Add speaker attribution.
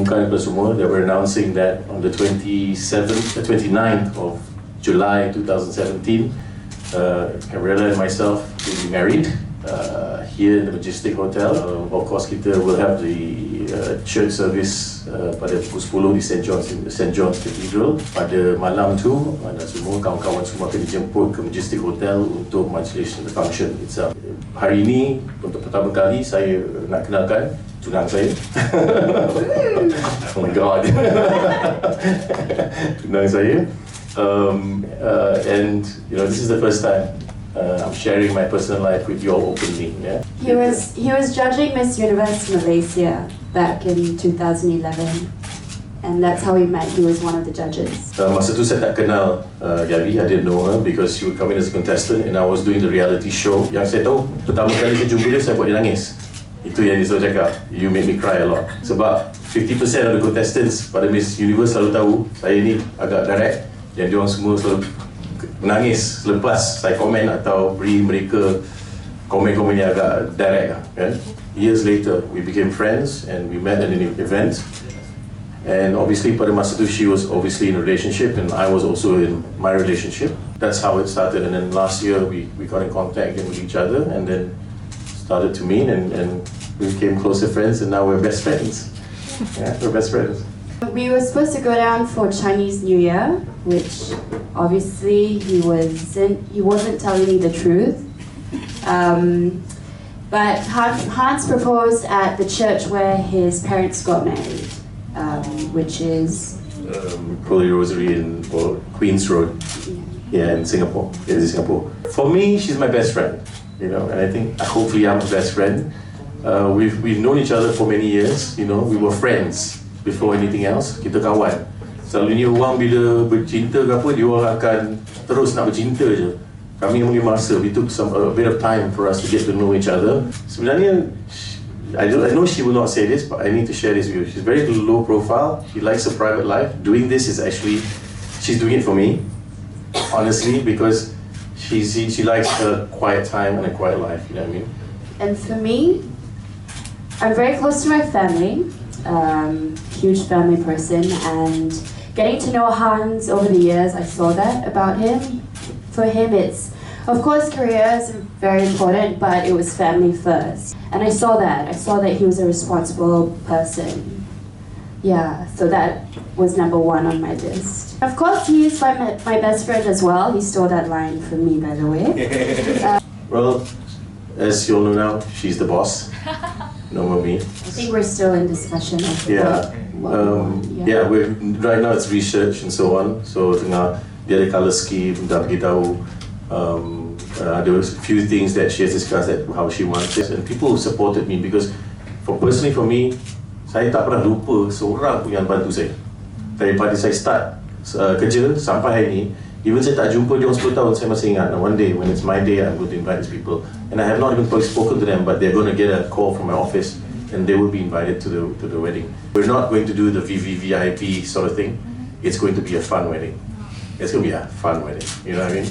Speaker 1: umumkan kepada semua that we're announcing that on the 29th of July 2017, Gabriella and myself will be married here in the Majestic Hotel. Of course, kita will have the church service pada pukul 10 di St. John's Cathedral. Pada malam tu, semua kawan-kawan semua akan dijemput ke Majestic Hotel untuk majlis the function itself. Hari ini, untuk pertama kali saya nak kenalkan tunang saya. Oh my god. Tunang saya. And you know, this is the first time I'm sharing my personal life with you all openly. Yeah.
Speaker 2: He was judging Miss Universe Malaysia back in 2011, and that's how we met. He was one of the judges.
Speaker 1: Masa tu saya tak kenal Gabby. I didn't know her because she would come in as a contestant, and I was doing the reality show. Yang saya tahu pertama kali saya jumpa dia, saya buat dia nangis. Itu yang dia selalu cakap, you make me cry a lot. Sebab 50% of the contestants pada Miss Universe selalu tahu saya ni agak direct, dan diorang semua selalu menangis selepas saya komen atau beri mereka komen-komen yang agak direct kan. Years later, we became friends and we met at an event. And obviously pada masa tu she was obviously in a relationship and I was also in my relationship. That's how it started, and then last year we got in contact again with each other and then started to meet and we became closer friends, and now we're best friends. Yeah, we're best friends.
Speaker 2: We were supposed to go down for Chinese New Year, which obviously he wasn't telling me the truth. But Hans proposed at the church where his parents got married, which is
Speaker 1: Holy Rosary in Queens Road, in Singapore. Yeah, in Singapore. For me, she's my best friend. You know, and I think hopefully I'm a best friend. We've known each other for many years. You know, we were friends before anything else. Kita kawan. Selalunya orang bila bercinta ke apa, dia orang akan terus nak bercinta je. Kami ambil masa. We took a bit of time for us to get to know each other. Sebenarnya, I know she will not say this, but I need to share this with you. She's very low profile. She likes her private life. Doing this is actually, she's doing it for me, honestly, because she likes a quiet time and a quiet life, you know what I mean?
Speaker 2: And for me, I'm very close to my family, huge family person, and getting to know Hans over the years, I saw that about him. For him, it's, of course, career is very important, but it was family first. And I saw that he was a responsible person. Yeah, so that was number one on my list. Of course, he is my best friend as well. He stole that line from me, by the way.
Speaker 1: Well, as you all know now, she's the boss. No more me.
Speaker 2: I think we're still in discussion of
Speaker 1: right now it's research and so on. So tengah dia ada colour scheme, dah beritahu. There was a few things that she has discussed that how she wants it, and people who supported me because personally for me, saya tak pernah lupa seorang pun yang bantu saya. Daripada saya start kerja sampai hari ini, even saya tak jumpa dia 10 tahun, saya masih ingat. One day when it's my day, I'm going to invite these people, and I have not even spoken to them, but they're going to get a call from my office, and they will be invited to the wedding. We're not going to do the VVVIP sort of thing. It's going to be a fun wedding. It's going to be a fun wedding. You know what I mean?